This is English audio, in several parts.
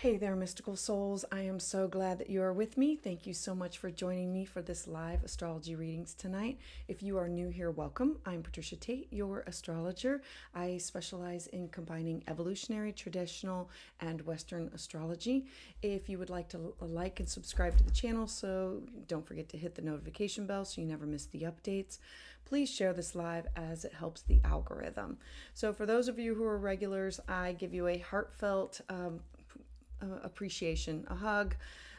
Hey there, mystical souls. I am so glad that you are with me. Thank you so much for joining me for this live astrology readings tonight. If you are new here, welcome. I'm Patricia Tate, your astrologer. I specialize in combining evolutionary, traditional, and Western astrology. If you would like to like and subscribe to the channel, so don't forget to hit the notification bell so you never miss the updates. Please share this live as it helps the algorithm. So for those of you who are regulars, I give you a heartfelt appreciation, a hug.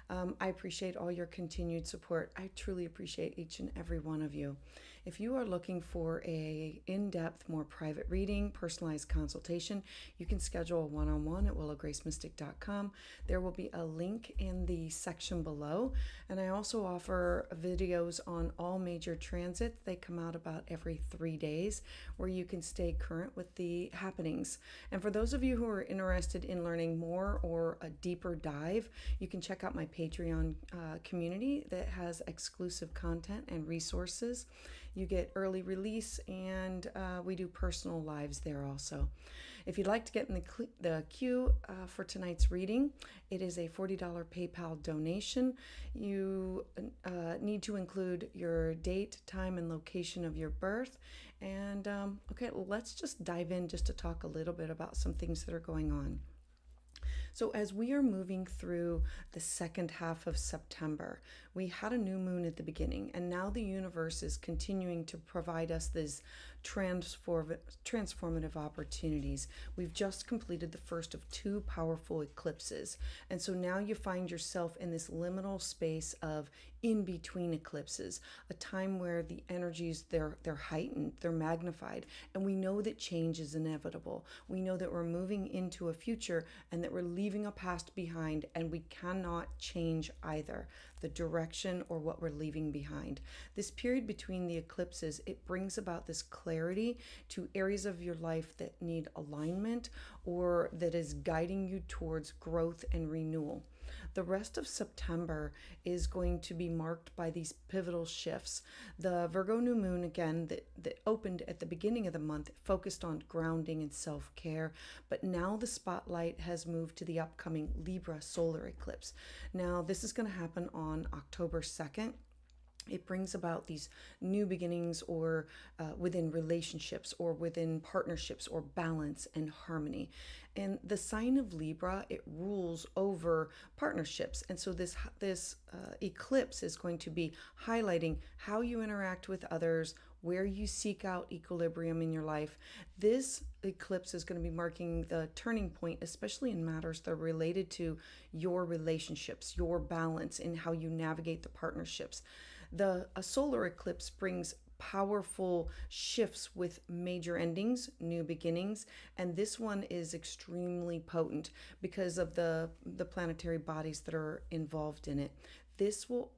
I appreciate all your continued support. I truly appreciate each and every one of you. If you are looking for a in-depth, more private reading, personalized consultation, you can schedule a one-on-one at willowgracemystik.com. There will be a link in the section below. And I also offer videos on all major transits. They come out about every 3 days where you can stay current with the happenings. And for those of you who are interested in learning more or a deeper dive, you can check out my Patreon community that has exclusive content and resources. You get early release, and we do personal lives there also. If you'd like to get in the queue for tonight's reading, it is a $40 PayPal donation. You need to include your date, time, and location of your birth. And okay, let's just dive in just to talk a little bit about some things that are going on. So as we are moving through the second half of September, we had a new moon at the beginning, and now the universe is continuing to provide us these transformative opportunities. We've just completed the first of 2 powerful eclipses, and so now you find yourself in this liminal space of in-between eclipses, a time where the energies, they're heightened, they're magnified, and we know that change is inevitable. We know that we're moving into a future and that we're leaving a past behind, and we cannot change either the direction or what we're leaving behind. This period between the eclipses, it brings about this clarity to areas of your life that need alignment or that is guiding you towards growth and renewal. The rest of September is going to be marked by these pivotal shifts. The Virgo new moon, again, that opened at the beginning of the month, focused on grounding and self-care, but now the spotlight has moved to the upcoming Libra solar eclipse. Now, this is going to happen on October 2nd. It brings about these new beginnings or within relationships or within partnerships or balance and harmony. And the sign of Libra, it rules over partnerships. And so this eclipse is going to be highlighting how you interact with others, where you seek out equilibrium in your life. This eclipse is going to be marking the turning point, especially in matters that are related to your relationships, your balance, and how you navigate the partnerships. A solar eclipse brings powerful shifts with major endings, new beginnings, and this one is extremely potent because of the planetary bodies that are involved in it. This will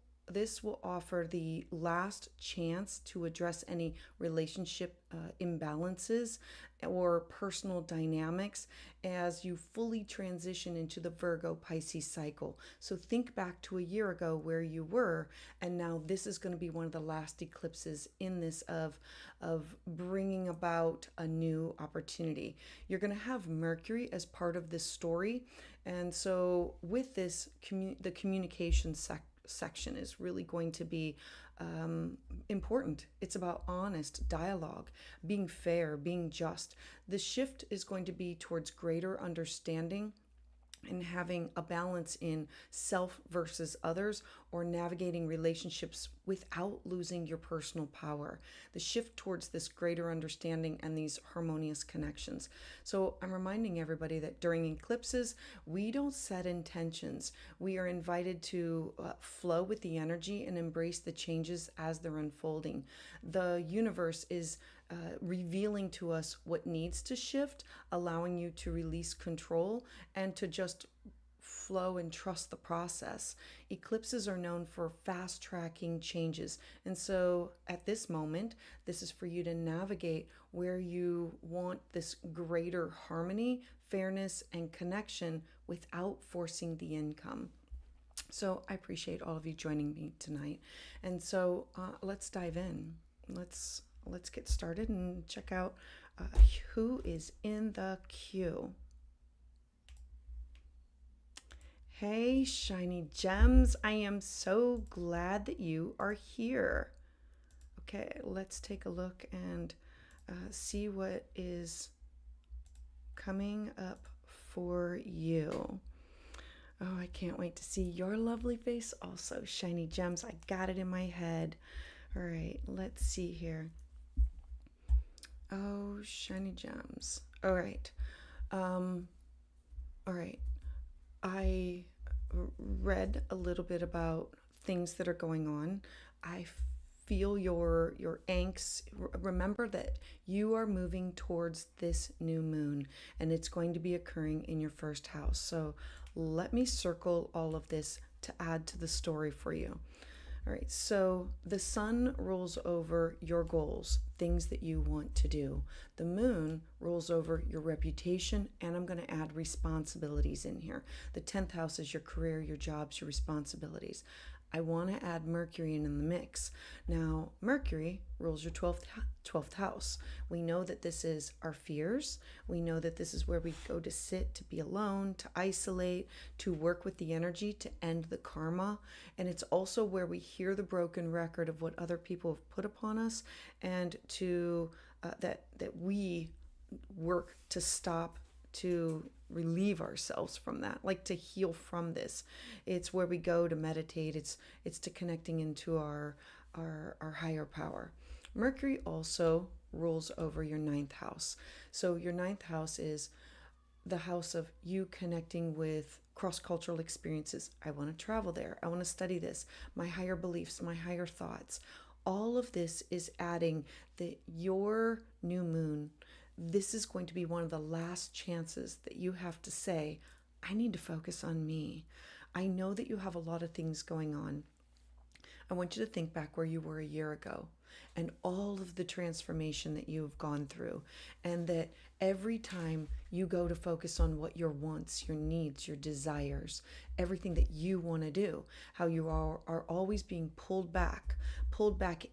offer the last chance to address any relationship imbalances or personal dynamics as you fully transition into the Virgo Pisces cycle. So think back to a year ago where you were, and now this is going to be one of the last eclipses in this of bringing about a new opportunity. You're going to have Mercury as part of this story, and so with this, the communication section is really going to be important. It's about honest dialogue, being fair, being just. The shift is going to be towards greater understanding and having a balance in self versus others, or navigating relationships without losing your personal power. The shift towards this greater understanding and these harmonious connections. So I'm reminding everybody that during eclipses, we don't set intentions. We are invited to flow with the energy and embrace the changes as they're unfolding. The universe is revealing to us what needs to shift, allowing you to release control and to just flow and trust the process. Eclipses are known for fast tracking changes. And so at this moment, this is for you to navigate where you want this greater harmony, fairness, and connection without forcing the income. So I appreciate all of you joining me tonight. And so let's dive in. Let's get started and check out who is in the queue. Hey, shiny gems. I am so glad that you are here. Okay, let's take a look and see what is coming up for you. Oh, I can't wait to see your lovely face also, shiny gems. I got it in my head. All right, let's see here. Oh, shiny gems. All right. Um, all right. I read a little bit about things that are going on. I feel your angst. Remember that you are moving towards this new moon and it's going to be occurring in your first house. So let me circle all of this to add to the story for you. All right, so the sun rules over your goals, things that you want to do. The moon rules over your reputation, and I'm going to add responsibilities in here. The 10th house is your career, your jobs, your responsibilities. I want to add Mercury in the mix. Now, Mercury rules your 12th house. We know that this is our fears. We know that this is where we go to sit, to be alone, to isolate, to work with the energy, to end the karma. And it's also where we hear the broken record of what other people have put upon us, and to that we work to stop, to relieve ourselves from that, like to heal from this. It's where we go to meditate. It's to connecting into our higher power. Mercury also rules over your 9th house. So your 9th house is the house of you connecting with cross-cultural experiences. I want to travel there. I want to study this. My higher beliefs, my higher thoughts. All of this is adding that your new moon, this is going to be one of the last chances that you have to say, I need to focus on me. I know that you have a lot of things going on. I want you to think back where you were a year ago and all of the transformation that you've gone through, and that every time you go to focus on what your wants, your needs, your desires, everything that you want to do, how you are always being pulled back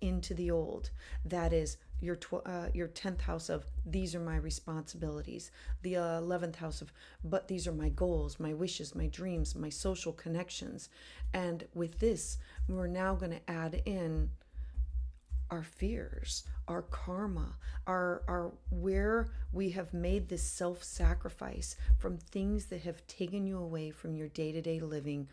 into the old. That is your 10th house of these are my responsibilities, the 11th house of but these are my goals, my wishes, my dreams, my social connections. And with this, we're now going to add in our fears, our karma, our where we have made this self-sacrifice from things that have taken you away from your day-to-day living,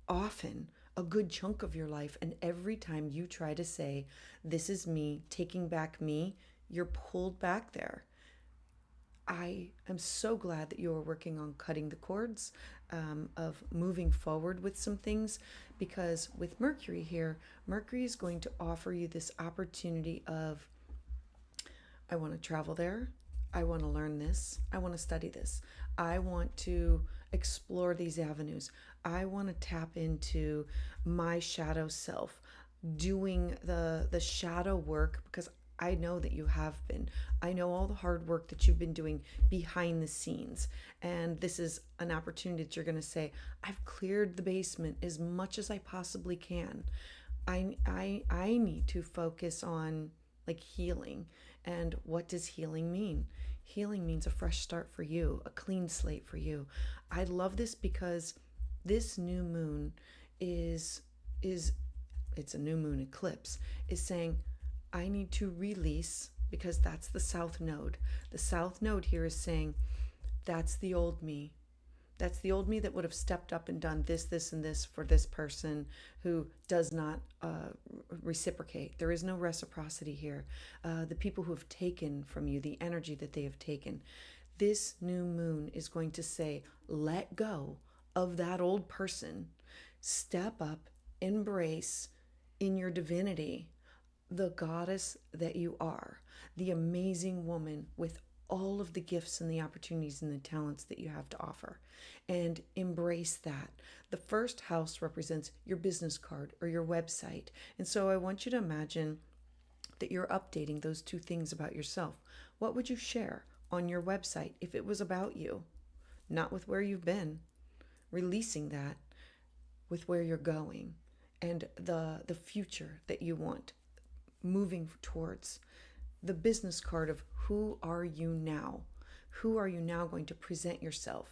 often a good chunk of your life. And every time you try to say, this is me, taking back me, you're pulled back there. I am so glad that you are working on cutting the cords, of moving forward with some things, because with Mercury here, Mercury is going to offer you this opportunity of, I want to travel there. I want to learn this. I want to study this. I want to explore these avenues. I want to tap into my shadow self, doing the shadow work, because I know that you have been. I know all the hard work that you've been doing behind the scenes. And this is an opportunity that you're going to say, I've cleared the basement as much as I possibly can. I need to focus on like healing. And what does healing mean? Healing means a fresh start for you, a clean slate for you. I love this because this new moon is it's a new moon eclipse, is saying I need to release, because that's the south node. The south node here is saying that's the old me. That's the old me that would have stepped up and done this, this, and this for this person who does not reciprocate. There is no reciprocity here. The people who have taken from you, the energy that they have taken. This new moon is going to say, let go of that old person. Step up, embrace in your divinity the goddess that you are, the amazing woman with all of the gifts and the opportunities and the talents that you have to offer, and embrace that. The first house represents your business card or your website. And so I want you to imagine that you're updating those two things about yourself. What would you share on your website if it was about you, not with where you've been? Releasing that with where you're going and the future that you want, moving towards. The business card of who are you now? Who are you now going to present yourself?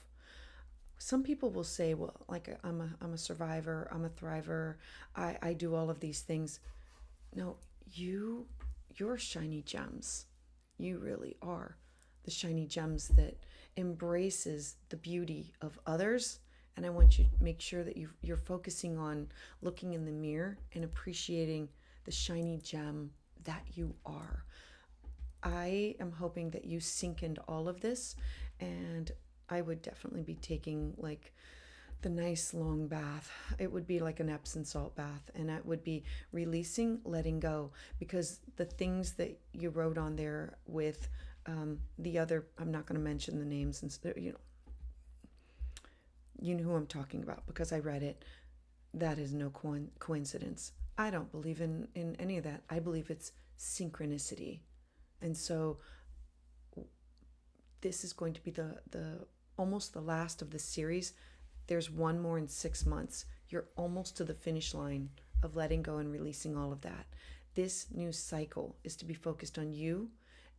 some people will say, well, like I'm a survivor, I'm a thriver, I do all of these things. No, you're shiny gems. You really are the shiny gems that embraces the beauty of others. And I want you to make sure that you're focusing on looking in the mirror and appreciating the shiny gem that you are. I am hoping that you sink into all of this, and I would definitely be taking like the nice long bath. It would be like an Epsom salt bath, and it would be releasing, letting go, because the things that you wrote on there with the other, I'm not going to mention the names, and you know who I'm talking about because I read it. That is no coincidence. I don't believe in any of that. I believe it's synchronicity. And so this is going to be the almost the last of the series. There's one more in 6 months. You're almost to the finish line of letting go and releasing all of that. This new cycle is to be focused on you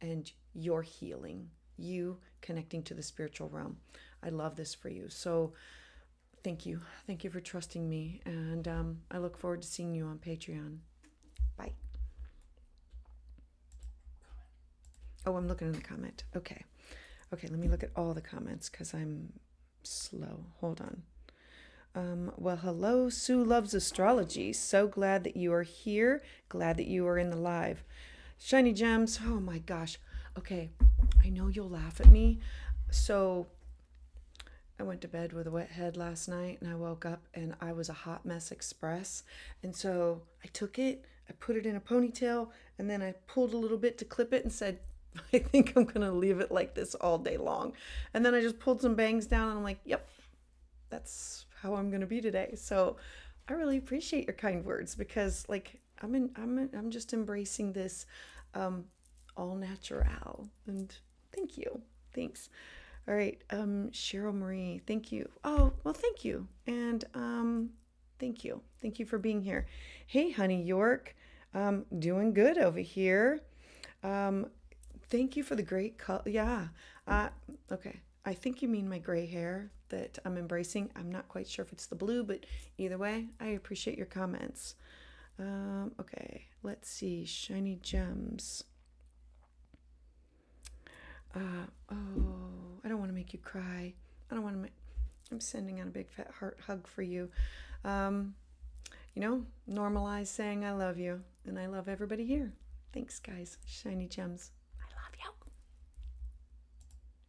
and your healing, you connecting to the spiritual realm. I love this for you. So thank you. Thank you for trusting me. And I look forward to seeing you on Patreon. Bye. Oh, I'm looking in the comment. Okay, let me look at all the comments because I'm slow. Hold on. Well, hello, Sue Loves Astrology. So glad that you are here. Glad that you are in the live. Shiny gems. Oh my gosh. Okay, I know you'll laugh at me. So I went to bed with a wet head last night, and I woke up and I was a hot mess express. And so I took it, I put it in a ponytail, and then I pulled a little bit to clip it and said, I think I'm going to leave it like this all day long. And then I just pulled some bangs down, and I'm like, yep, that's how I'm going to be today. So I really appreciate your kind words, because like I'm just embracing this all natural. And thank you. Thanks. All right, Cheryl Marie, thank you. Oh, well, thank you. And thank you. Thank you for being here. Hey, honey York, doing good over here. Thank you for the great color. Yeah. Okay. I think you mean my gray hair that I'm embracing. I'm not quite sure if it's the blue, but either way, I appreciate your comments. Okay. Let's see. Shiny gems. Oh, I don't want to make you cry. I don't want to I'm sending out a big fat heart hug for you. Normalize saying I love you, and I love everybody here. Thanks, guys. Shiny gems. I love you.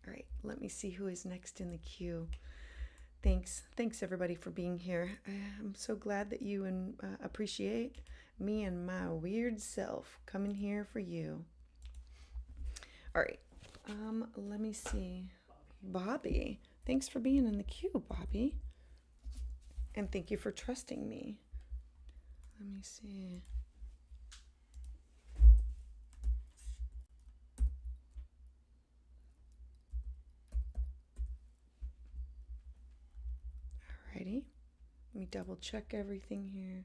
All right, let me see who is next in the queue. Thanks everybody for being here. I'm so glad that you appreciate me and my weird self coming here for you. All right. Let me see. Bobby. Thanks for being in the queue, Bobby. And thank you for trusting me. Let me see. Alrighty. Let me double check everything here.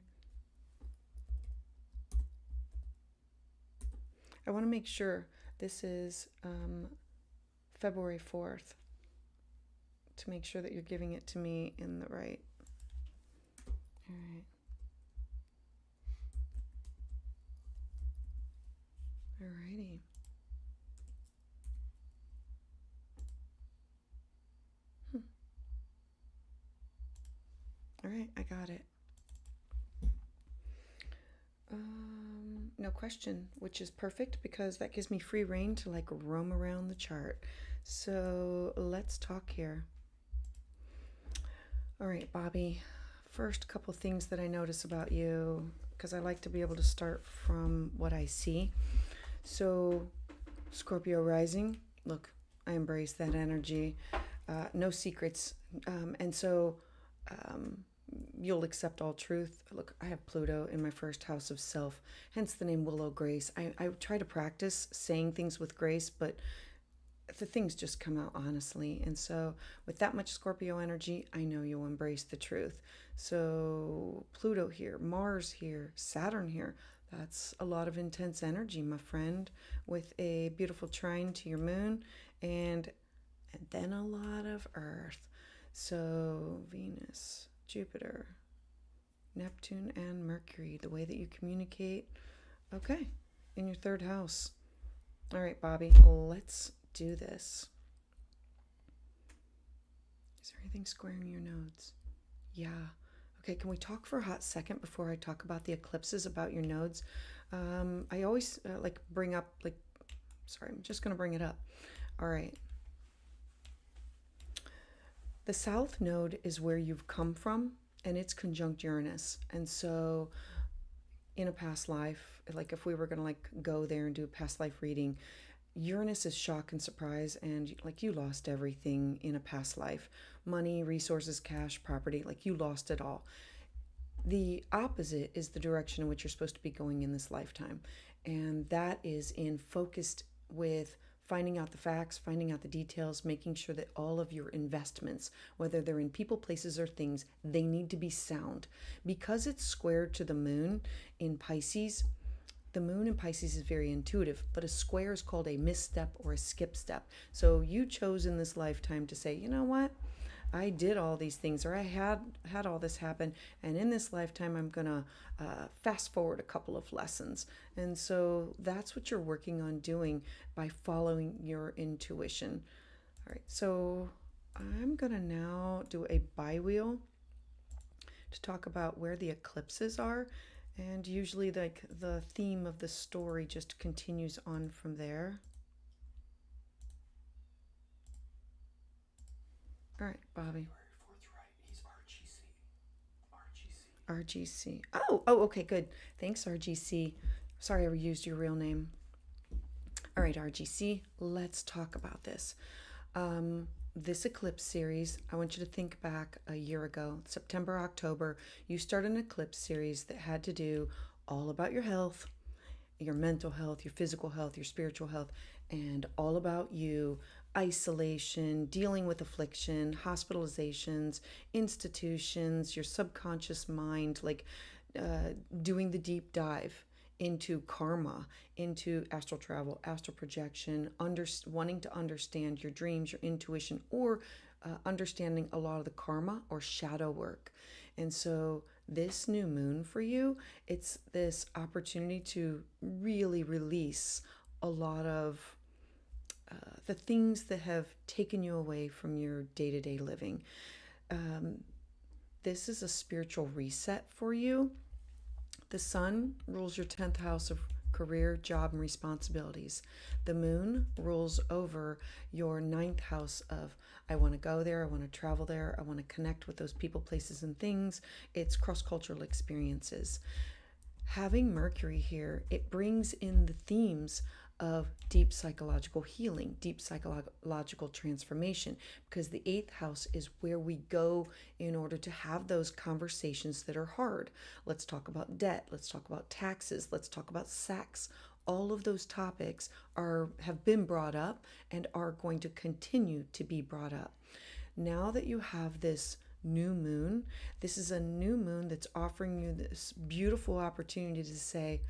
I want to make sure this is February 4th, to make sure that you're giving it to me in the right. All right. Alrighty. All right, I got it. No question, which is perfect because that gives me free reign to like roam around the chart. So let's talk here. All right, Bobby, first couple things that I notice about you, because I like to be able to start from what I see. So Scorpio rising, look, I embrace that energy. No secrets. And so you'll accept all truth. Look, I have Pluto in my first house of self, hence the name Willow Grace. I try to practice saying things with grace, but the things just come out honestly. And so with that much Scorpio energy, I know you'll embrace the truth. So Pluto here, Mars here, Saturn here. That's a lot of intense energy, my friend, with a beautiful trine to your moon and then a lot of Earth. So Venus, Jupiter, Neptune, and Mercury, the way that you communicate. Okay, in your third house. All right, Bobby, let's do this. Is there anything squaring your nodes? Yeah. Okay, can we talk for a hot second before I talk about the eclipses, about your nodes? I always bring up, sorry, I'm just going to bring it up. All right. The south node is where you've come from, and it's conjunct Uranus. And so in a past life, like if we were going to go there and do a past life reading, Uranus is shock and surprise, and you lost everything in a past life. Money, resources, cash, property, you lost it all. The opposite is the direction in which you're supposed to be going in this lifetime. And that is in focused with finding out the facts, finding out the details, making sure that all of your investments, whether they're in people, places, or things, they need to be sound. Because it's squared to the moon in Pisces, the moon in Pisces is very intuitive, but a square is called a misstep or a skip step. So you chose in this lifetime to say, you know what? I did all these things, or I had all this happen, and in this lifetime I'm gonna fast forward a couple of lessons. And so that's what you're working on doing by following your intuition. All right, so I'm gonna now do a bi-wheel to talk about where the eclipses are, and usually the theme of the story just continues on from there. All right, Bobby. He's RGC. RGC. Oh, okay, good. Thanks, RGC. Sorry I ever used your real name. All right, RGC, let's talk about this. This eclipse series, I want you to think back a year ago, September, October. You started an eclipse series that had to do all about your health, your mental health, your physical health, your spiritual health, and all about you, isolation, dealing with affliction, hospitalizations, institutions, your subconscious mind, doing the deep dive into karma, into astral travel, astral projection, wanting to understand your dreams, your intuition, or understanding a lot of the karma or shadow work. And so this new moon for you, it's this opportunity to really release a lot of the things that have taken you away from your day-to-day living. This is a spiritual reset for you. The sun rules your 10th house of career, job, and responsibilities. The moon rules over your 9th house of I want to go there, I want to travel there, I want to connect with those people, places, and things. It's cross-cultural experiences. Having Mercury here, it brings in the themes of deep psychological healing, deep psychological transformation, because the 8th house is where we go in order to have those conversations that are hard. Let's talk about debt, let's talk about taxes, let's talk about sex. All of those topics have been brought up and are going to continue to be brought up. Now that you have this new moon, this is a new moon that's offering you this beautiful opportunity to say,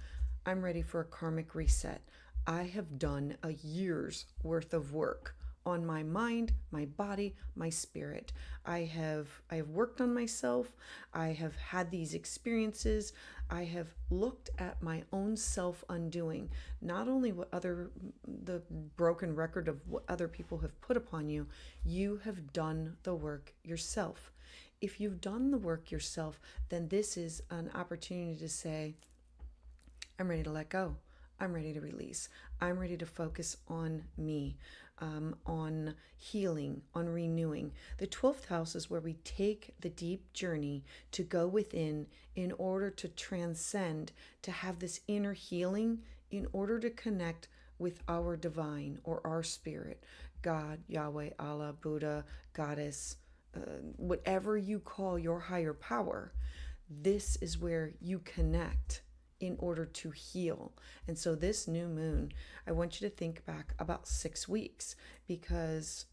I'm ready for a karmic reset. I have done a year's worth of work on my mind, my body, my spirit. I have worked on myself. I have had these experiences. I have looked at my own self undoing, not only the broken record of what other people have put upon you. You have done the work yourself. If you've done the work yourself, then this is an opportunity to say, I'm ready to let go. I'm ready to release. I'm ready to focus on me, on healing, on renewing. The 12th house is where we take the deep journey to go within in order to transcend, to have this inner healing, in order to connect with our divine or our spirit, God, Yahweh, Allah, Buddha, Goddess, whatever you call your higher power. This is where you connect in order to heal. And so this new moon, I want you to think back about 6 weeks, because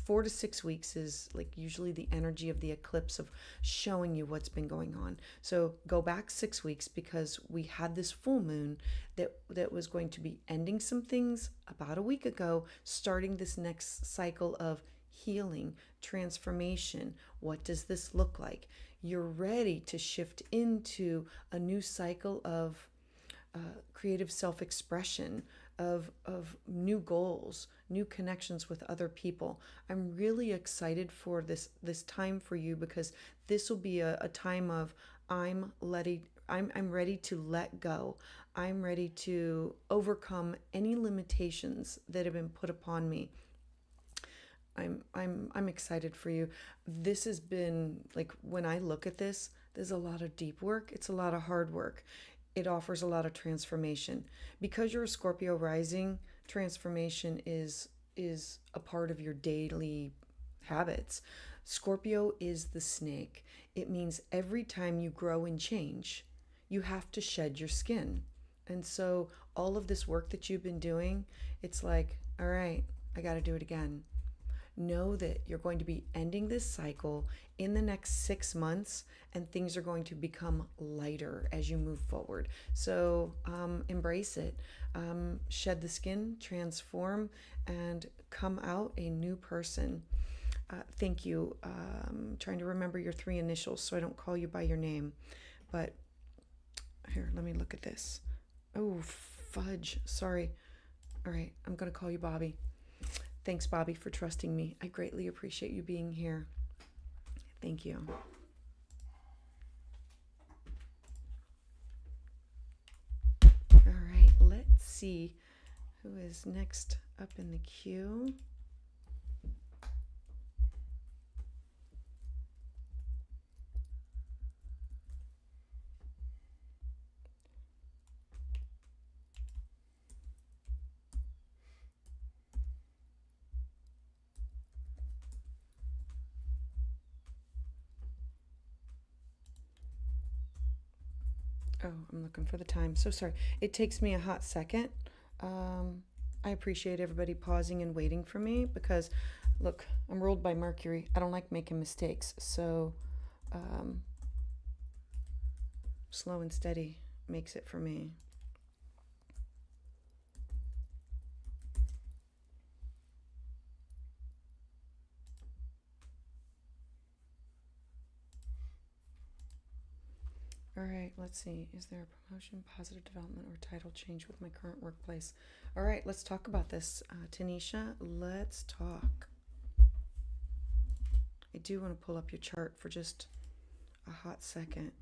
4 to 6 weeks is usually the energy of the eclipse of showing you what's been going on. So go back 6 weeks, because we had this full moon that was going to be ending some things about a week ago, starting this next cycle of healing, transformation. What does this look like? You're ready to shift into a new cycle of creative self-expression, of new goals, new connections with other people. I'm really excited for this time for you, because this will be a time of I'm ready to let go. I'm ready to overcome any limitations that have been put upon me. I'm excited for you. This has been like, when I look at this, there's a lot of deep work. It's a lot of hard work. It offers a lot of transformation. Because you're a Scorpio rising, transformation is a part of your daily habits. Scorpio is the snake. It means every time you grow and change, you have to shed your skin. And so all of this work that you've been doing, it's like, all right, I got to do it again. Know that you're going to be ending this cycle in the next 6 months, and things are going to become lighter as you move forward. So embrace it. Shed the skin, transform, and come out a new person. Thank you. I'm trying to remember your 3 initials so I don't call you by your name. But here, let me look at this. Oh, fudge. Sorry. All right, I'm going to call you Bobby. Thanks, Bobby, for trusting me. I greatly appreciate you being here. Thank you. All right, let's see who is next up in the queue. Oh, I'm looking for the time. So sorry. It takes me a hot second. I appreciate everybody pausing and waiting for me, because, look, I'm ruled by Mercury. I don't like making mistakes. So slow and steady makes it for me. All right, let's see. Is there a promotion, positive development, or title change with my current workplace? All right, let's talk about this. Tanisha, let's talk. I do want to pull up your chart for just a hot second.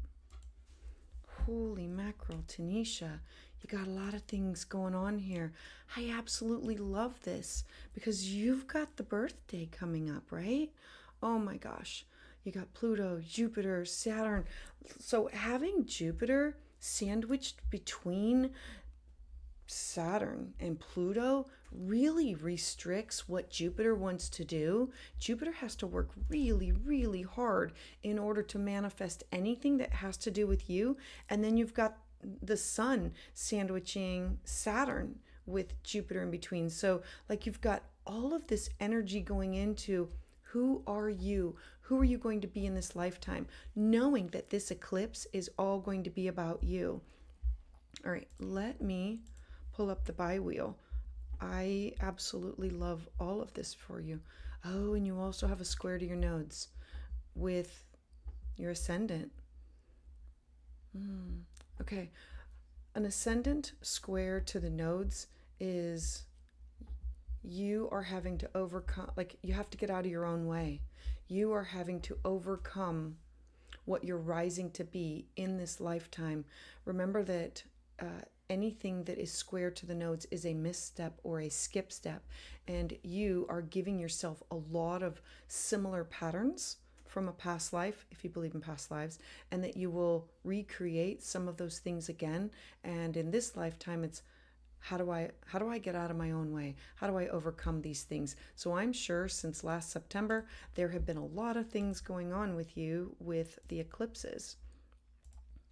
Holy mackerel, Tanisha, you got a lot of things going on here. I absolutely love this, because you've got the birthday coming up, right? Oh my gosh. You got Pluto, Jupiter, Saturn. So having Jupiter sandwiched between Saturn and Pluto really restricts what Jupiter wants to do. Jupiter has to work really, really hard in order to manifest anything that has to do with you. And then you've got the sun sandwiching Saturn with Jupiter in between. So like, you've got all of this energy going into, who are you? Who are you going to be in this lifetime? Knowing that this eclipse is all going to be about you. All right, let me pull up the bi-wheel. I absolutely love all of this for you. Oh, and you also have a square to your nodes with your ascendant. Okay, an ascendant square to the nodes is, you are having to overcome, like, you have to get out of your own way. You are having to overcome what you're rising to be in this lifetime. Remember that anything that is square to the nodes is a misstep or a skip step, and you are giving yourself a lot of similar patterns from a past life, if you believe in past lives, and that you will recreate some of those things again. And in this lifetime, it's, how do I get out of my own way? How do I overcome these things? So I'm sure since last September, there have been a lot of things going on with you with the eclipses.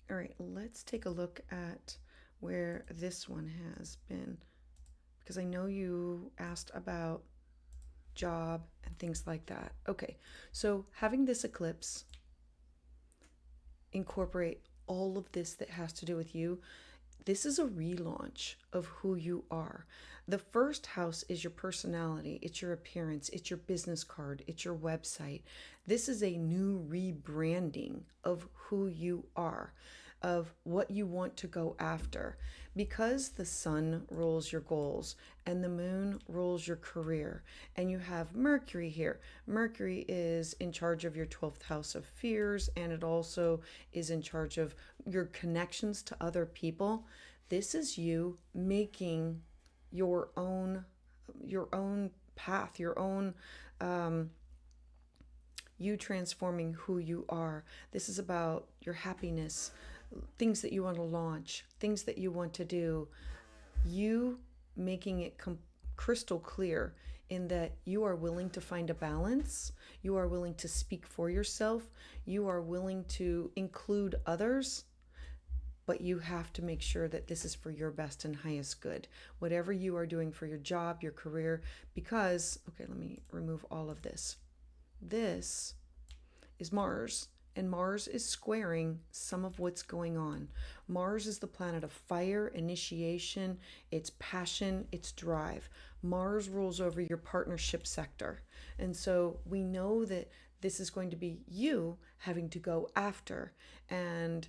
All right, let's take a look at where this one has been, because I know you asked about job and things like that. Okay, so having this eclipse incorporate all of this that has to do with you, this is a relaunch of who you are. The first house is your personality, it's your appearance, it's your business card, it's your website. This is a new rebranding of who you are, of what you want to go after. Because the sun rules your goals and the moon rules your career, and you have Mercury here. Mercury is in charge of your 12th house of fears, and it also is in charge of your connections to other people. This is you making your own path, your own you transforming who you are. This is about your happiness, things that you want to launch, things that you want to do. You making it crystal clear in that you are willing to find a balance, you are willing to speak for yourself, you are willing to include others, but you have to make sure that this is for your best and highest good. Whatever you are doing for your job, your career, because, okay, let me remove all of this. This is Mars, and Mars is squaring some of what's going on. Mars is the planet of fire, initiation, it's passion, it's drive. Mars rules over your partnership sector. And so we know that this is going to be you having to go after, and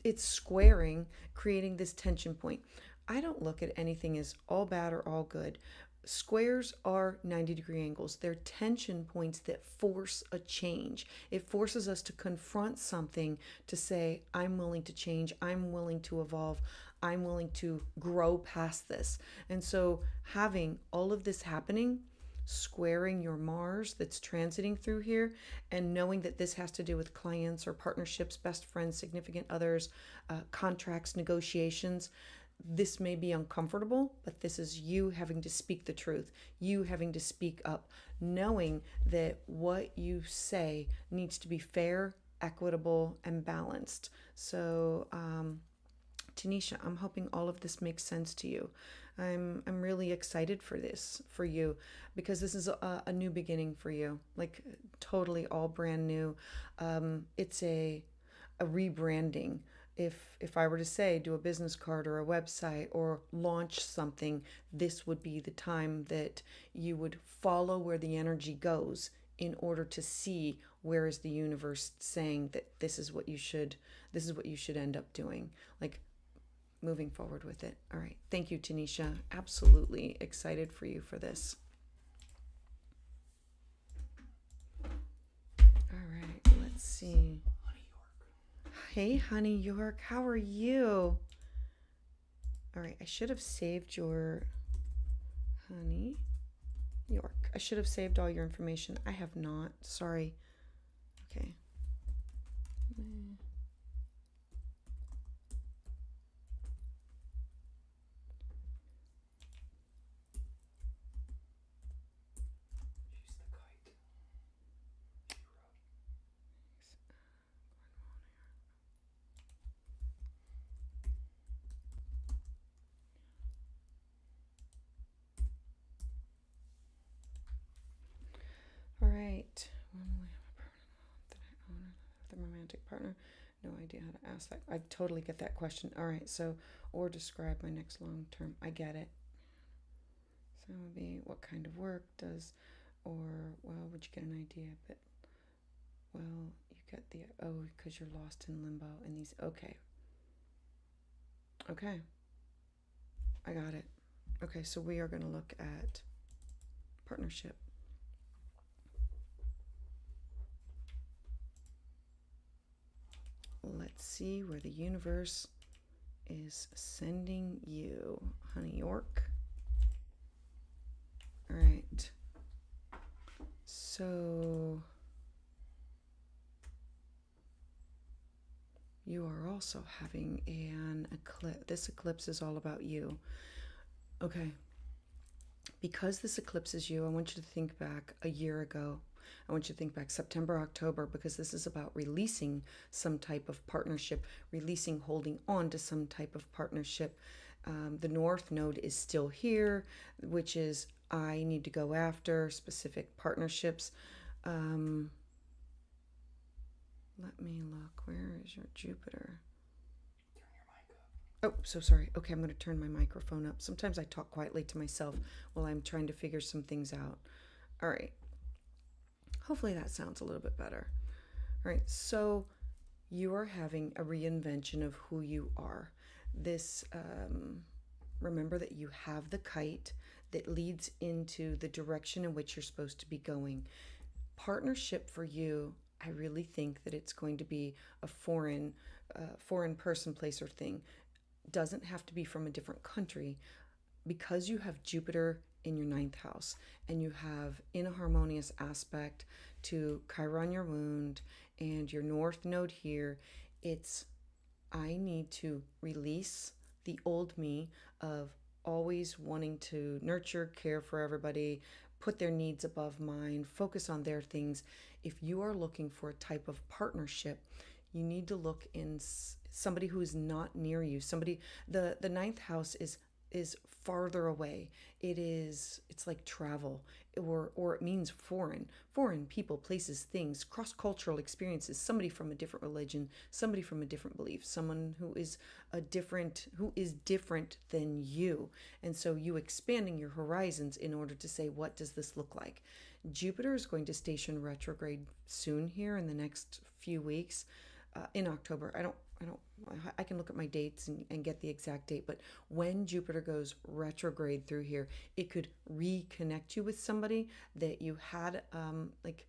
it's squaring, creating this tension point. I don't look at anything as all bad or all good. Squares are 90-degree angles. They're tension points that force a change. It forces us to confront something, to say, I'm willing to change, I'm willing to evolve, I'm willing to grow past this. And so having all of this happening, squaring your Mars that's transiting through here, and knowing that this has to do with clients or partnerships, best friends, significant others, contracts, negotiations. This may be uncomfortable, but this is you having to speak the truth, you having to speak up, knowing that what you say needs to be fair, equitable, and balanced. So, Tanisha, I'm hoping all of this makes sense to you. I'm really excited for this for you, because this is a new beginning for you, like totally all brand new. It's a rebranding. If I were to say do a business card or a website or launch something, this would be the time that you would follow where the energy goes in order to see where is the universe saying that this is what you should end up doing. Like moving forward with it. All right. Thank you, Tanisha. Absolutely excited for you for this. All right. Let's see. Hey, Honey York. How are you? All right. I should have saved your Honey York. I should have saved all your information. I have not. Sorry. Okay. All right. The romantic partner. No idea how to ask that. I totally get that question. All right. So, or describe my next long term. I get it. So it would be what kind of work does, or, well, would you get an idea? But, well, you get the, oh, because you're lost in limbo and these, okay. Okay. I got it. Okay. So we are going to look at partnership. Let's see where the universe is sending you, Honey York. All right. So you are also having an eclipse. This eclipse is all about you. Okay. Because this eclipse is you, I want you to think back a year ago. I want you to think back September, October, because this is about releasing some type of partnership, releasing, holding on to some type of partnership. The North Node is still here, which is I need to go after specific partnerships. Let me look. Where is your Jupiter? Turn your mic up. Oh, so sorry. Okay, I'm going to turn my microphone up. Sometimes I talk quietly to myself while I'm trying to figure some things out. All right. Hopefully that sounds a little bit better. All right. So you are having a reinvention of who you are. This, remember that you have the kite that leads into the direction in which you're supposed to be going. Partnership for you, I really think that it's going to be a foreign person, place, or thing. Doesn't have to be from a different country, because you have Jupiter in your ninth house and you have in a harmonious aspect to Chiron, your wound, and your north node here. It's, I need to release the old me of always wanting to nurture, care for everybody, put their needs above mine, focus on their things. If you are looking for a type of partnership, you need to look in somebody who is not near you. Somebody, the ninth house is farther away. It's like travel, or it means foreign people, places, things, cross-cultural experiences, somebody from a different religion, somebody from a different belief, someone who is different than you. And so you expanding your horizons in order to say, what does this look like? Jupiter is going to station retrograde soon here in the next few weeks, in October. I can look at my dates and get the exact date, but when Jupiter goes retrograde through here, it could reconnect you with somebody that you had, like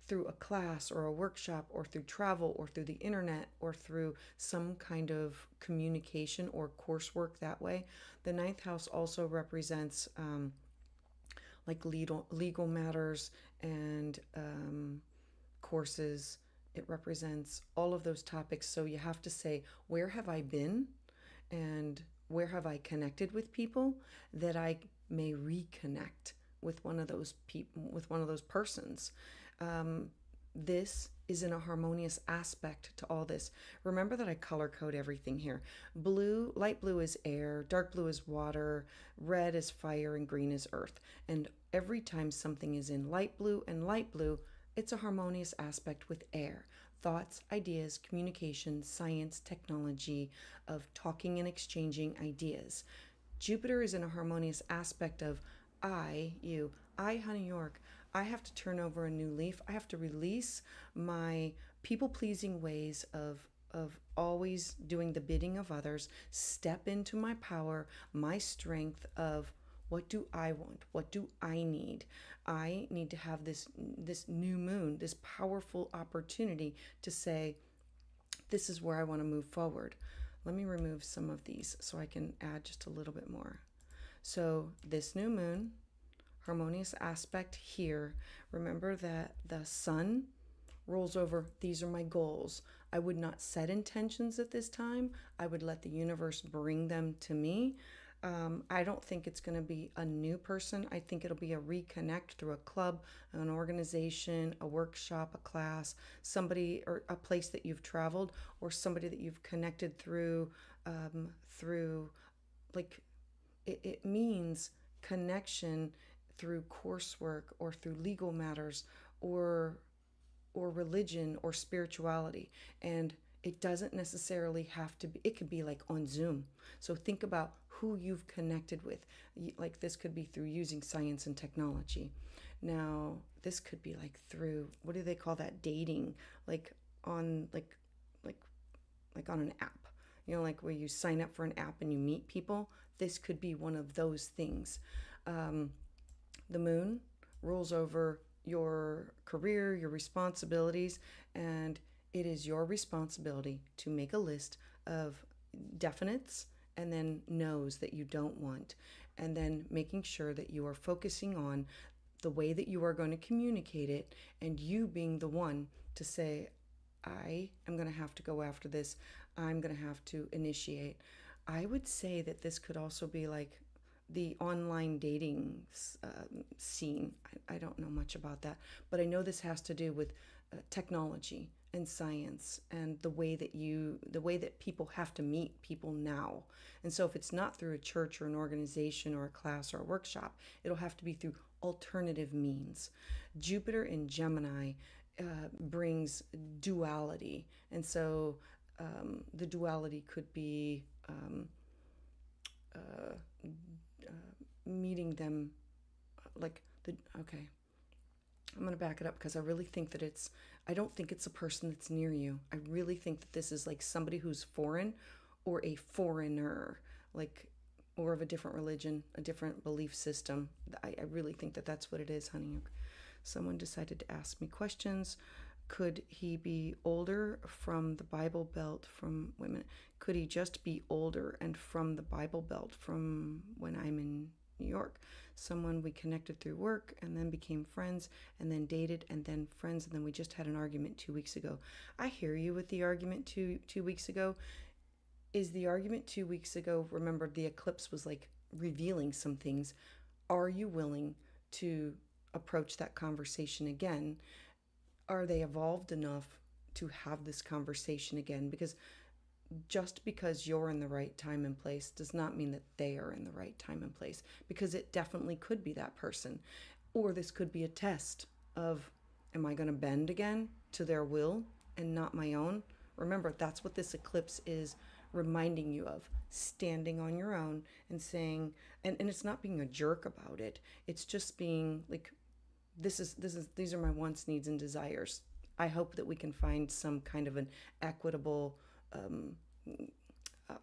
through a class or a workshop or through travel or through the internet or through some kind of communication or coursework that way. The ninth house also represents, like legal matters and courses. It represents all of those topics. So you have to say, where have I been and where have I connected with people that I may reconnect with one of those people, with one of those persons. This is in a harmonious aspect to all this. Remember that I color code everything here. Blue, light blue is air, dark blue is water, red is fire, and green is earth. And every time something is in light blue and light blue, it's a harmonious aspect with air. Thoughts, ideas, communication, science, technology, of talking and exchanging ideas. Jupiter is in a harmonious aspect of I, Honey York, I have to turn over a new leaf. I have to release my people pleasing ways of always doing the bidding of others, step into my power, my strength of what do I want? What do I need? I need to have this new moon, this powerful opportunity to say, this is where I want to move forward. Let me remove some of these so I can add just a little bit more. So this new moon, harmonious aspect here. Remember that the sun rolls over, these are my goals. I would not set intentions at this time. I would let the universe bring them to me. I don't think it's going to be a new person. I think it'll be a reconnect through a club, an organization, a workshop, a class, somebody or a place that you've traveled, or somebody that you've connected through, like, it means connection through coursework or through legal matters or religion or spirituality. And it doesn't necessarily have to be, it could be like on Zoom. So think about who you've connected with. Like this could be through using science and technology. Now, this could be like through, what do they call that? Dating, like on like on an app. You know, like where you sign up for an app and you meet people. This could be one of those things. The moon rules over your career, your responsibilities, and it is your responsibility to make a list of definites and then no's that you don't want, and then making sure that you are focusing on the way that you are going to communicate it, and you being the one to say, I am going to have to go after this. I'm going to have to initiate. I would say that this could also be like the online dating scene. I don't know much about that, but I know this has to do with technology and science and the way that people have to meet people now. And so if it's not through a church or an organization or a class or a workshop, it'll have to be through alternative means. Jupiter in Gemini brings duality, and so the duality could be meeting them okay. I'm going to back it up because I really think that I don't think it's a person that's near you. I really think that this is like somebody who's foreign or a foreigner, like, or of a different religion, a different belief system. I really think that that's what it is, honey. Someone decided to ask me questions. Could he be older from the Bible Belt from women? Could he just be older and from the Bible Belt from when I'm in New York? Someone we connected through work and then became friends and then dated and then friends and then we just had an argument 2 weeks ago. I hear you with the argument two weeks ago. Is the argument 2 weeks ago, remember the eclipse was like revealing some things. Are you willing to approach that conversation again? Are they evolved enough to have this conversation again? Because just because you're in the right time and place does not mean that they are in the right time and place, because it definitely could be that person. Or this could be a test of, am I going to bend again to their will and not my own? Remember, that's what this eclipse is reminding you of, standing on your own and saying, and it's not being a jerk about it. It's just being like, these are my wants, needs, and desires. I hope that we can find some kind of an equitable,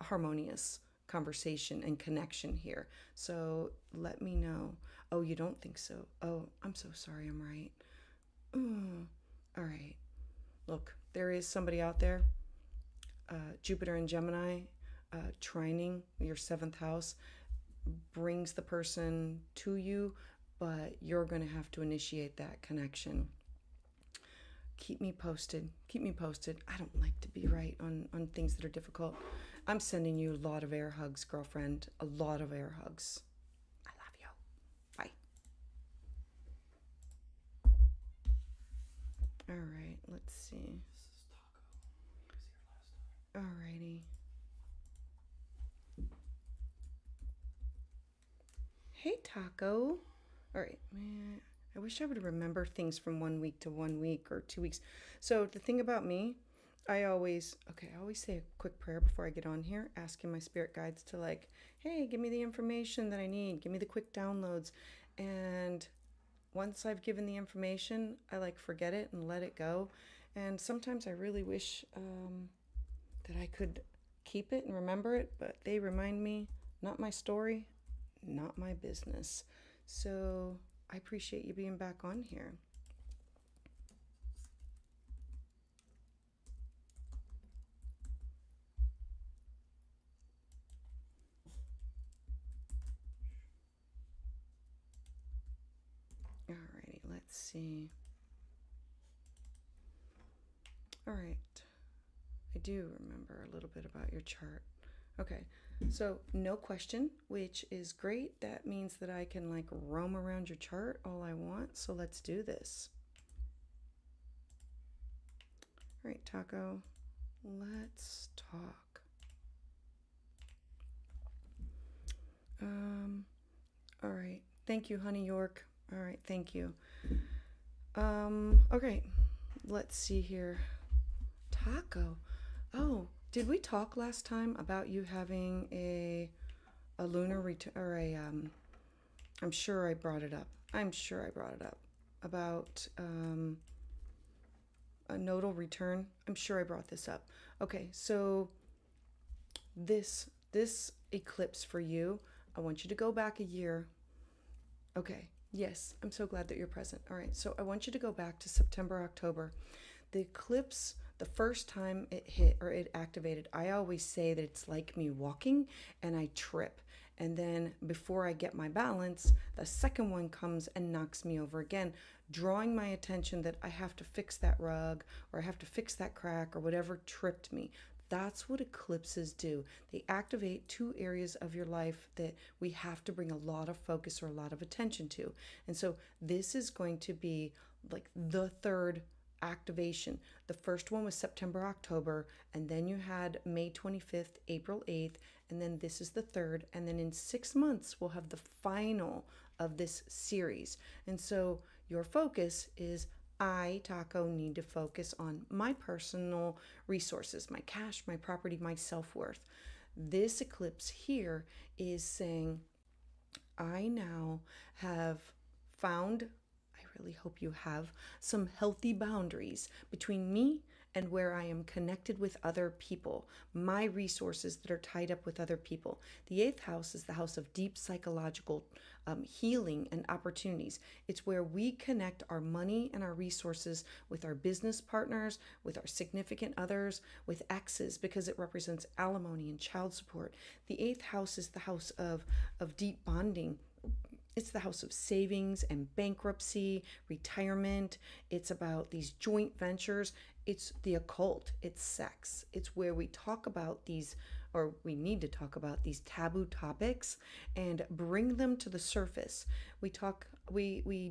harmonious conversation and connection here. So let me know. Oh, you don't think so? Oh, I'm so sorry. I'm right. All right. Look, there is somebody out there. Jupiter and Gemini, trining your 7th house, brings the person to you, but you're going to have to initiate that connection. Keep me posted. Keep me posted. I don't like to be right on things that are difficult. I'm sending you a lot of air hugs, girlfriend. A lot of air hugs. I love you. Bye. All right, let's see. This is Taco. He was here last time. Alrighty. Hey, Taco. All right, man. I wish I would remember things from 1 week to 1 week or 2 weeks. So the thing about me, I always say a quick prayer before I get on here, asking my spirit guides to like, hey, give me the information that I need. Give me the quick downloads. And once I've given the information, I like forget it and let it go. And sometimes I really wish that I could keep it and remember it, but they remind me, not my story, not my business. So I appreciate you being back on here. Alrighty, let's see. All right. I do remember a little bit about your chart. Okay, so no question, which is great. That means that I can like roam around your chart all I want. So let's do this. All right, Taco, let's talk. All right. Thank you, Honey York. All right, thank you. Okay, let's see here. Taco. Oh, did we talk last time about you having a lunar return or I'm sure I brought it up. About a nodal return. I'm sure I brought this up. Okay, so this eclipse for you, I want you to go back a year. Okay. Yes, I'm so glad that you're present. All right, so I want you to go back to September, October. The eclipse, the first time it hit or it activated, I always say that it's like me walking and I trip. And then before I get my balance, the second one comes and knocks me over again, drawing my attention that I have to fix that rug or I have to fix that crack or whatever tripped me. That's what eclipses do. They activate 2 areas of your life that we have to bring a lot of focus or a lot of attention to. And so this is going to be like the third activation. The first one was September, October, and then you had May 25th, April 8th, and then this is the third. And then in 6 months, we'll have the final of this series. And so your focus is I, Taco, need to focus on my personal resources, my cash, my property, my self-worth. This eclipse here is saying, I now have found, I really hope you have, some healthy boundaries between me and where I am connected with other people, my resources that are tied up with other people. The eighth house is the house of deep psychological healing and opportunities. It's where we connect our money and our resources with our business partners, with our significant others, with exes, because it represents alimony and child support. The eighth house is the house of deep bonding. It's the house of savings and bankruptcy, retirement. It's about these joint ventures. It's the occult. It's sex. It's where we talk about these, or we need to talk about these taboo topics and bring them to the surface. We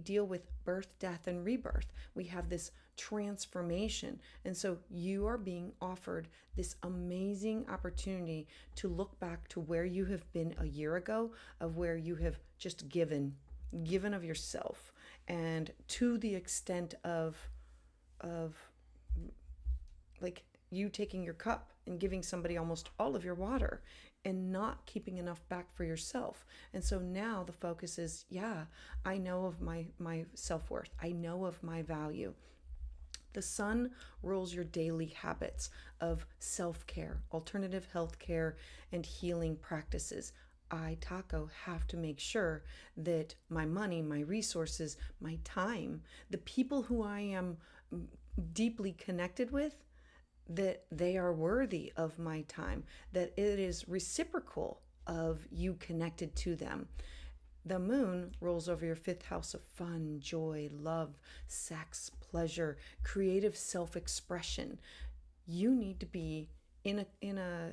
deal with birth, death, and rebirth. We have this transformation. And so you are being offered this amazing opportunity to look back to where you have been a year ago, of where you have just given of yourself, and to the extent of like you taking your cup and giving somebody almost all of your water and not keeping enough back for yourself. And so now the focus is, yeah, I know of my self-worth. I know of my value. The sun rules your daily habits of self-care, alternative health care, and healing practices. I, Taco, have to make sure that my money, my resources, my time, the people who I am deeply connected with, that they are worthy of my time, that it is reciprocal of you connected to them. The moon rolls over your fifth house of fun, joy, love, sex, pleasure, creative self-expression. You need to be in a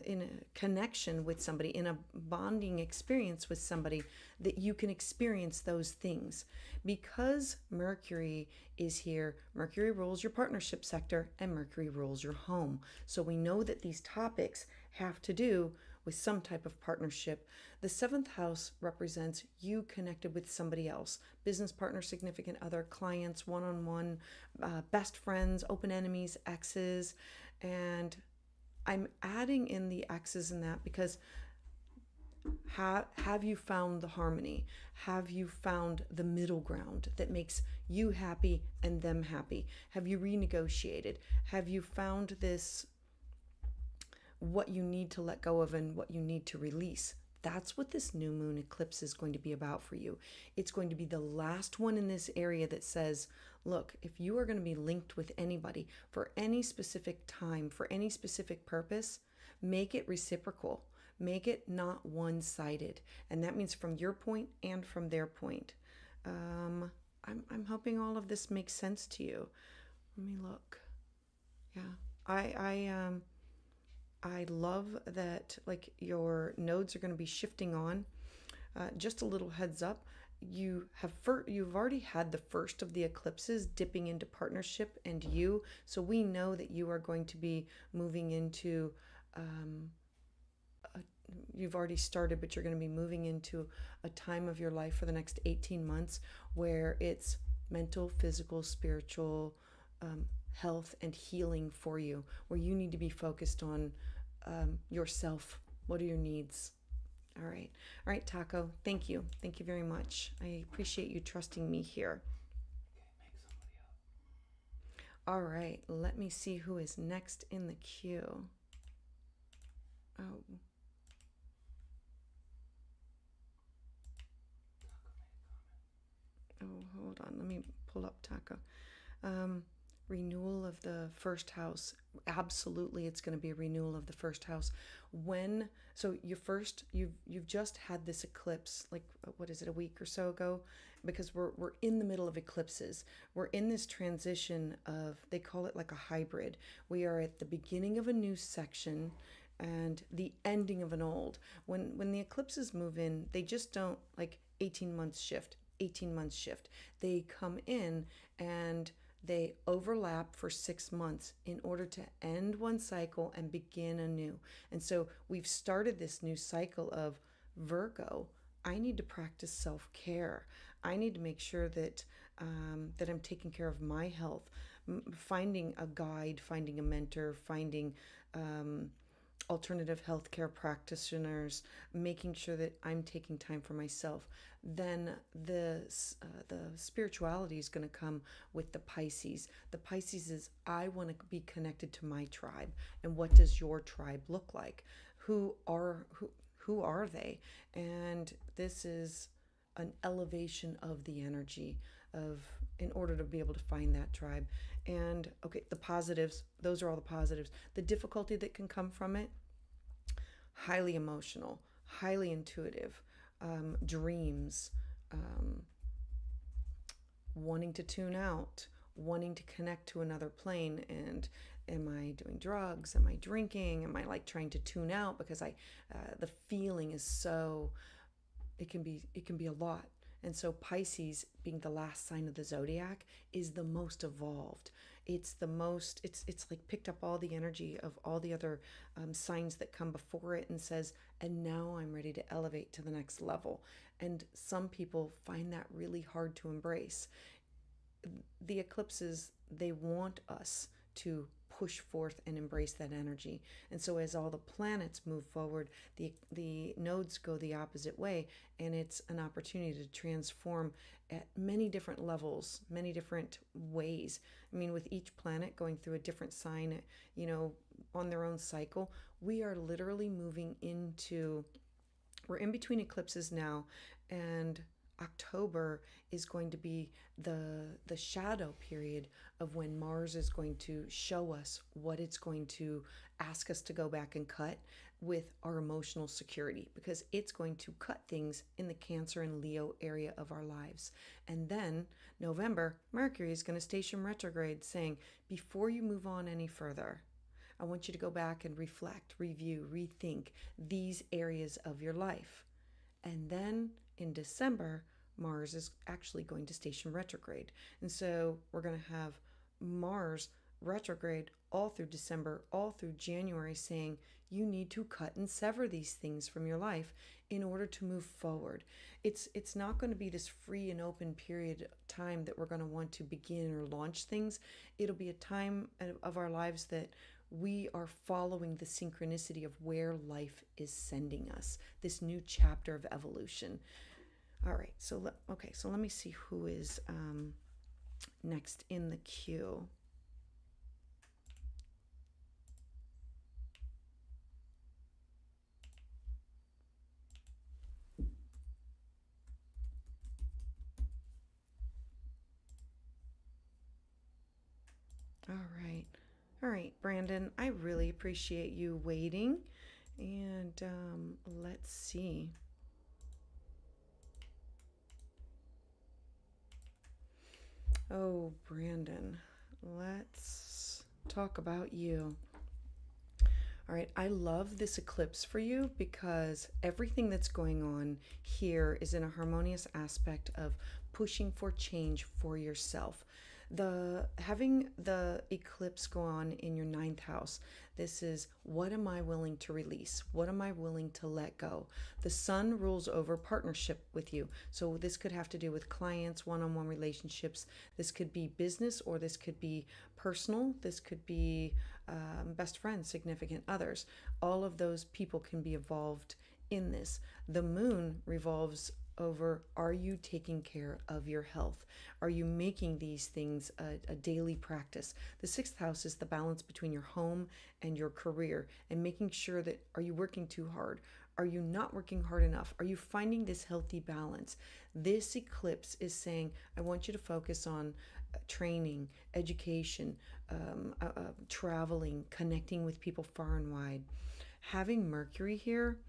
connection with somebody, in a bonding experience with somebody, that you can experience those things. Because Mercury is here, Mercury rules your partnership sector and Mercury rules your home. So we know that these topics have to do with some type of partnership. The seventh house represents you connected with somebody else, business partner, significant other, clients, one-on-one, best friends, open enemies, exes. And I'm adding in the exes in that because have you found the harmony? Have you found the middle ground that makes you happy and them happy? Have you renegotiated? Have you found this, what you need to let go of and what you need to release? That's what this new moon eclipse is going to be about for you. It's going to be the last one in this area that says, look, if you are going to be linked with anybody for any specific time, for any specific purpose, make it reciprocal. Make it not one-sided. And that means from your point and from their point. I'm hoping all of this makes sense to you. Let me look. Yeah. I love that, like, your nodes are going to be shifting on. Just a little heads up, you've already had the first of the eclipses dipping into partnership and you. So we know that you are going to be moving into, you've already started, but you're going to be moving into a time of your life for the next 18 months where it's mental, physical, spiritual, health and healing for you, where you need to be focused on yourself. What are your needs? All right, Taco. Thank you very much. I appreciate you trusting me here. All right, let me see who is next in the queue. Oh, hold on, let me pull up Taco. Renewal of the first house. Absolutely, it's going to be a renewal of the first house. You've just had this eclipse, like, what is it, a week or so ago? Because we're in the middle of eclipses. We're in this transition of, they call it like a hybrid. We are at the beginning of a new section and the ending of an old. When the eclipses move in, they just don't, like, 18 months shift. They come in and they overlap for 6 months in order to end one cycle and begin a new. And so we've started this new cycle of Virgo. I need to practice self-care. I need to make sure that that I'm taking care of my health, finding a guide, finding a mentor, finding alternative healthcare practitioners, making sure that I'm taking time for myself. Then the spirituality is going to come with the Pisces. The Pisces is, I want to be connected to my tribe. And what does your tribe look like? Who are they? And this is an elevation of the energy of, in order to be able to find that tribe. And okay, the positives, those are all the positives. The difficulty that can come from it: highly emotional, highly intuitive, dreams, um, wanting to tune out, wanting to connect to another plane. And am I doing drugs? Am I drinking? Am I like trying to tune out because the feeling is so, it can be a lot. And so Pisces, being the last sign of the zodiac, is the most evolved. It's the most, it's like picked up all the energy of all the other signs that come before it and says, and now I'm ready to elevate to the next level. And some people find that really hard to embrace. The eclipses, they want us to push forth and embrace that energy. And so as all the planets move forward, the nodes go the opposite way, and it's an opportunity to transform at many different levels, many different ways. I mean, with each planet going through a different sign, on their own cycle, we are literally moving into, we're in between eclipses now, and October is going to be the shadow period of when Mars is going to show us what it's going to ask us to go back and cut with our emotional security, because it's going to cut things in the Cancer and Leo area of our lives. And then November, Mercury is going to station retrograde, saying, before you move on any further, I want you to go back and reflect, review, rethink these areas of your life. And then in December, Mars is actually going to station retrograde. And so we're going to have Mars retrograde all through December, all through January, saying you need to cut and sever these things from your life in order to move forward. It's not going to be this free and open period of time that we're going to want to begin or launch things. It'll be a time of our lives that we are following the synchronicity of where life is sending us, this new chapter of evolution. All right, so let me see who is next in the queue. All right, Brandon, I really appreciate you waiting. And let's see. Oh, Brandon, let's talk about you. All right, I love this eclipse for you because everything that's going on here is in a harmonious aspect of pushing for change for yourself. Having the eclipse go on in your ninth house, this is, what am I willing to release? What am I willing to let go? The sun rules over partnership with you. So this could have to do with clients, one-on-one relationships. This could be business, or this could be personal. This could be best friends, significant others. All of those people can be involved in this. The moon revolves over, are you taking care of your health? Are you making these things a daily practice? The sixth house is the balance between your home and your career, and making sure that, are you working too hard? Are you not working hard enough? Are you finding this healthy balance? This eclipse is saying, I want you to focus on training, education, traveling, connecting with people far and wide. Having Mercury here,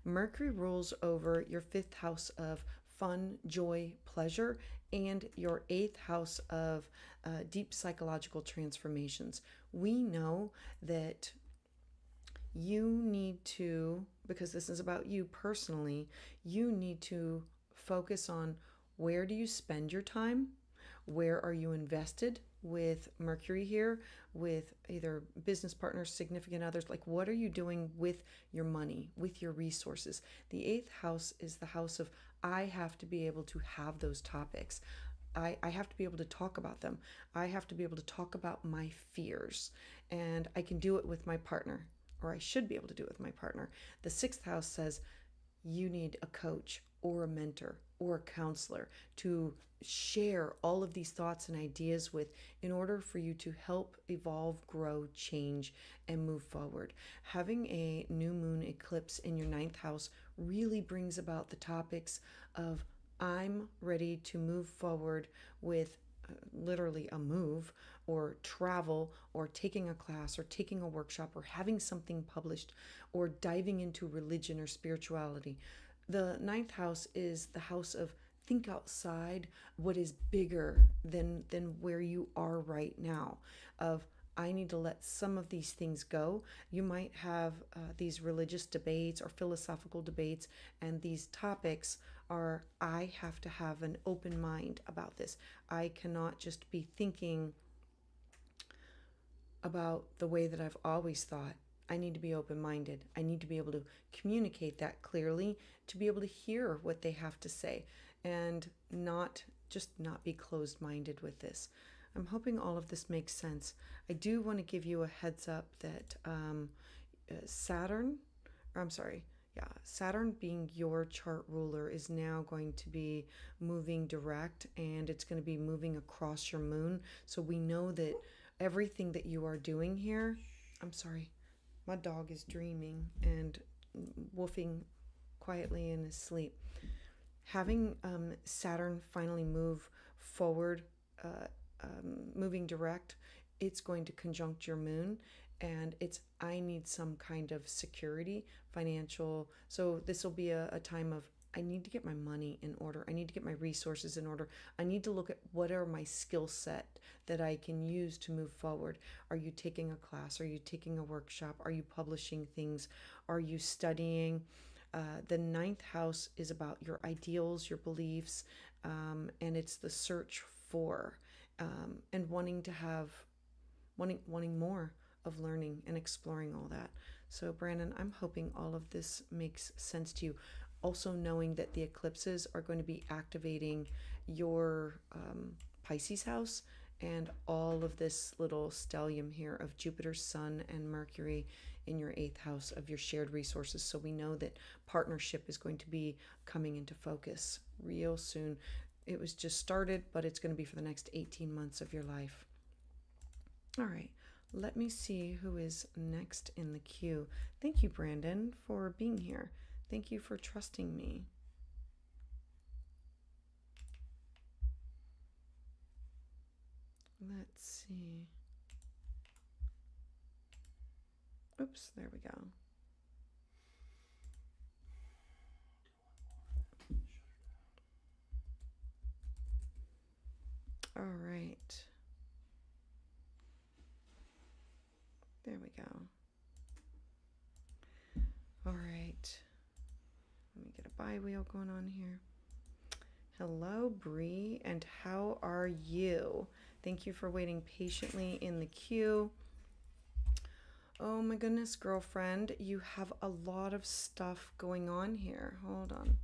Mercury rules over your fifth house of fun, joy, pleasure, and your eighth house of deep psychological transformations. We know that you need to, because this is about you personally, you need to focus on, where do you spend your time? Where are you invested with Mercury here, with either business partners, significant others? Like, what are you doing with your money, with your resources? The eighth house is the house of, I have to be able to have those topics. I have to be able to talk about them. I have to be able to talk about my fears, and I can do it with my partner. or I should be able to do it with my partner. The 6th house says you need a coach or a mentor or a counselor to share all of these thoughts and ideas with in order for you to help evolve, grow, change, and move forward. Having a new moon eclipse in your 9th house really brings about the topics of I'm ready to move forward with literally a move or travel or taking a class or taking a workshop or having something published or diving into religion or spirituality. The 9th house is the house of think outside what is bigger than where you are right now, of I need to let some of these things go. You might have these religious debates or philosophical debates, and these topics are I have to have an open mind about this. I cannot just be thinking about the way that I've always thought. I need to be open minded. I need to be able to communicate that clearly, to be able to hear what they have to say, and not be closed minded with this. I'm hoping all of this makes sense. I do want to give you a heads up that Saturn being your chart ruler is now going to be moving direct, and it's going to be moving across your moon. So we know that everything that you are doing here, I'm sorry, my dog is dreaming and woofing quietly in his sleep. Having Saturn finally move forward, moving direct, it's going to conjunct your moon, and I need some kind of security, financial. So this will be a time of I need to get my money in order. I need to get my resources in order. I need to look at what are my skill set that I can use to move forward. Are you taking a class? Are you taking a workshop? Are you publishing things? Are you studying? The 9th house is about your ideals, your beliefs, and it's the search for and wanting more of learning and exploring all that. So Brandon, I'm hoping all of this makes sense to you. Also knowing that the eclipses are going to be activating your Pisces house and all of this little stellium here of Jupiter, Sun, and Mercury in your 8th house of your shared resources. So we know that partnership is going to be coming into focus real soon. It was just started, but it's going to be for the next 18 months of your life. All right, let me see who is next in the queue. Thank you, Brandon, for being here. Thank you for trusting me. Let's see. Oops, there we go. All right. There we go. All right. Let me get a bi-wheel going on here. Hello, Bree, and how are you? Thank you for waiting patiently in the queue. Oh my goodness, girlfriend, you have a lot of stuff going on here. Hold on.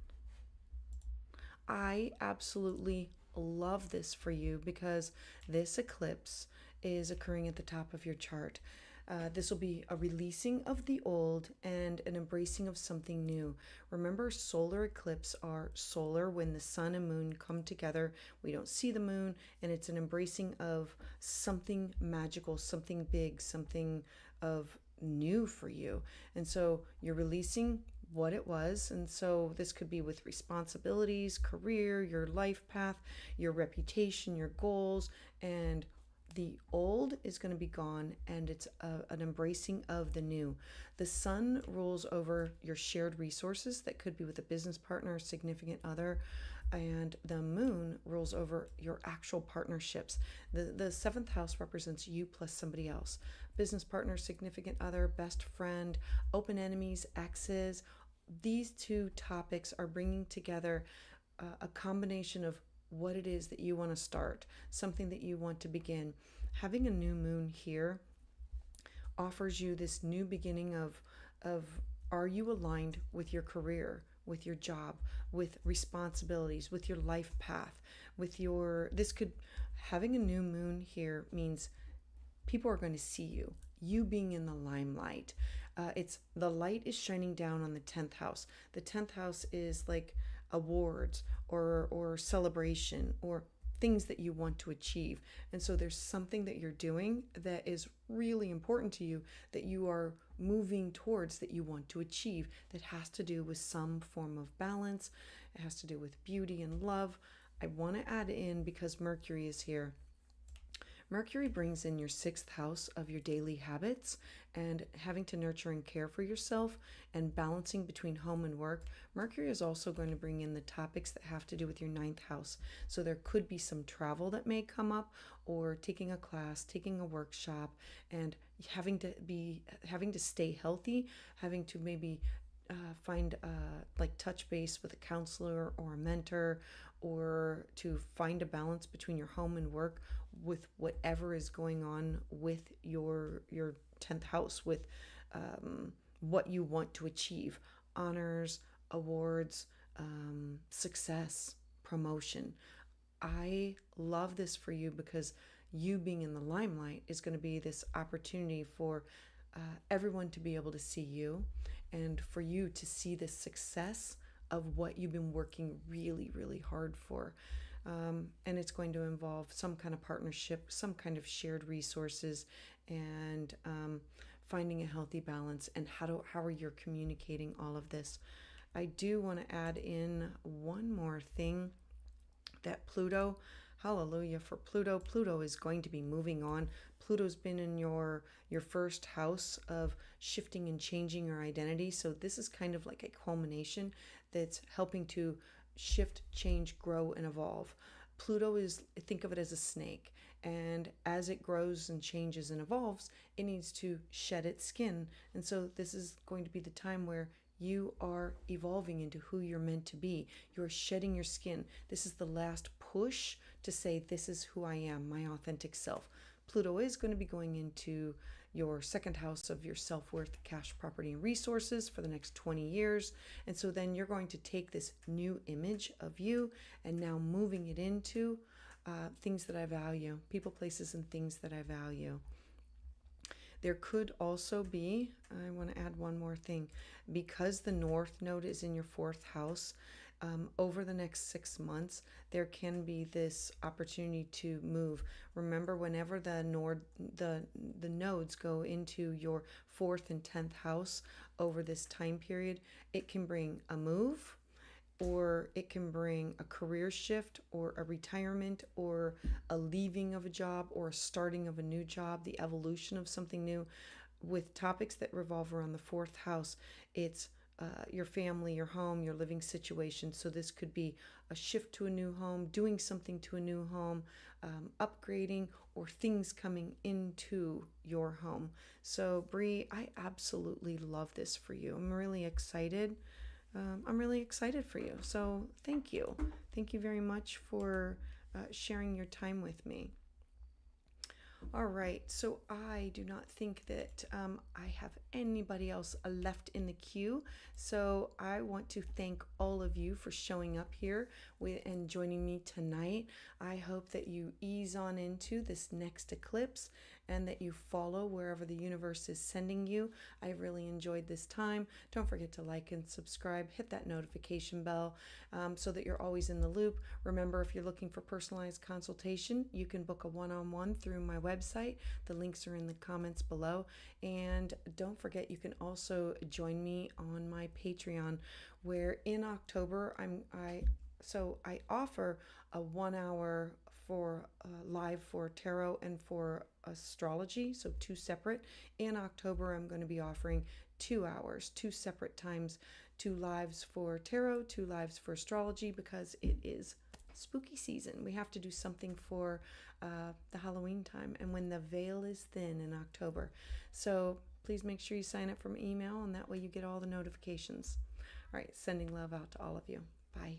I absolutely love this for you because this eclipse is occurring at the top of your chart. This will be a releasing of the old and an embracing of something new. Remember, solar eclipses are solar when the sun and moon come together. We don't see the moon, and it's an embracing of something magical, something big, something of new for you. And so you're releasing what it was. And so this could be with responsibilities, career, your life path, your reputation, your goals, and the old is going to be gone, and it's an embracing of the new. The sun rules over your shared resources that could be with a business partner, significant other, and the moon rules over your actual partnerships. The 7th house represents you plus somebody else. Business partner, significant other, best friend, open enemies, exes. These two topics are bringing together a combination of what it is that you want to start, something that you want to begin. Having a new moon here offers you this new beginning of are you aligned with your career, with your job, with responsibilities, with your life path, with your having a new moon here means people are going to see you. you being in the limelight. It's the light is shining down on the 10th house. The 10th house is like awards or celebration or things that you want to achieve. And so there's something that you're doing that is really important to you, that you are moving towards, that you want to achieve, that has to do with some form of balance. It has to do with beauty and love. I want to add in, because Mercury is here, Mercury brings in your 6th house of your daily habits and having to nurture and care for yourself and balancing between home and work. Mercury is also going to bring in the topics that have to do with your 9th house. So there could be some travel that may come up, or taking a class, taking a workshop, and having to stay healthy, having to maybe find like touch base with a counselor or a mentor, or to find a balance between your home and work with whatever is going on with your 10th house, with what you want to achieve: honors, awards, success, promotion. I love this for you, because you being in the limelight is going to be this opportunity for everyone to be able to see you, and for you to see the success of what you've been working really, really hard for. And it's going to involve some kind of partnership, some kind of shared resources, and finding a healthy balance. And how are you communicating all of this? I do want to add in one more thing, that Pluto, hallelujah for Pluto. Pluto is going to be moving on. Pluto's been in your first house of shifting and changing your identity. So this is kind of like a culmination that's helping to shift, change, grow, and evolve. Pluto is, think of it as a snake. And as it grows and changes and evolves, it needs to shed its skin. And so this is going to be the time where you are evolving into who you're meant to be. You're shedding your skin. This is the last push to say, this is who I am, my authentic self. Pluto is going to be going into your 2nd house of your self-worth, cash, property, and resources for the next 20 years. And so then you're going to take this new image of you and now moving it into things that I value, people, places, and things that I value. There could also be, I want to add one more thing, because the North Node is in your 4th house. Over the next 6 months, there can be this opportunity to move. Remember, whenever the nodes go into your 4th and 10th house over this time period, it can bring a move, or it can bring a career shift, or a retirement, or a leaving of a job, or a starting of a new job, the evolution of something new. With topics that revolve around the 4th house, it's your family, your home, your living situation. So this could be a shift to a new home, doing something to a new home, upgrading, or things coming into your home. So Bree, I absolutely love this for you. I'm really excited. For you. So thank you. Thank you very much for sharing your time with me. All right, so I do not think that I have anybody else left in the queue. So I want to thank all of you for showing up here and joining me tonight. I hope that you ease on into this next eclipse and that you follow wherever the universe is sending you. I really enjoyed this time. Don't forget to like and subscribe, hit that notification bell so that you're always in the loop. Remember, if you're looking for personalized consultation, you can book a one-on-one through my website. The links are in the comments below. And don't forget, you can also join me on my Patreon, where in October I offer a 1 hour for live for tarot and for astrology, so 2 separate. In October, I'm going to be offering 2 hours, 2 separate times, 2 lives for tarot, 2 lives for astrology, because it is spooky season. We have to do something for the Halloween time, and when the veil is thin in October. So please make sure you sign up for my email, and that way you get all the notifications. All right, sending love out to all of you. Bye.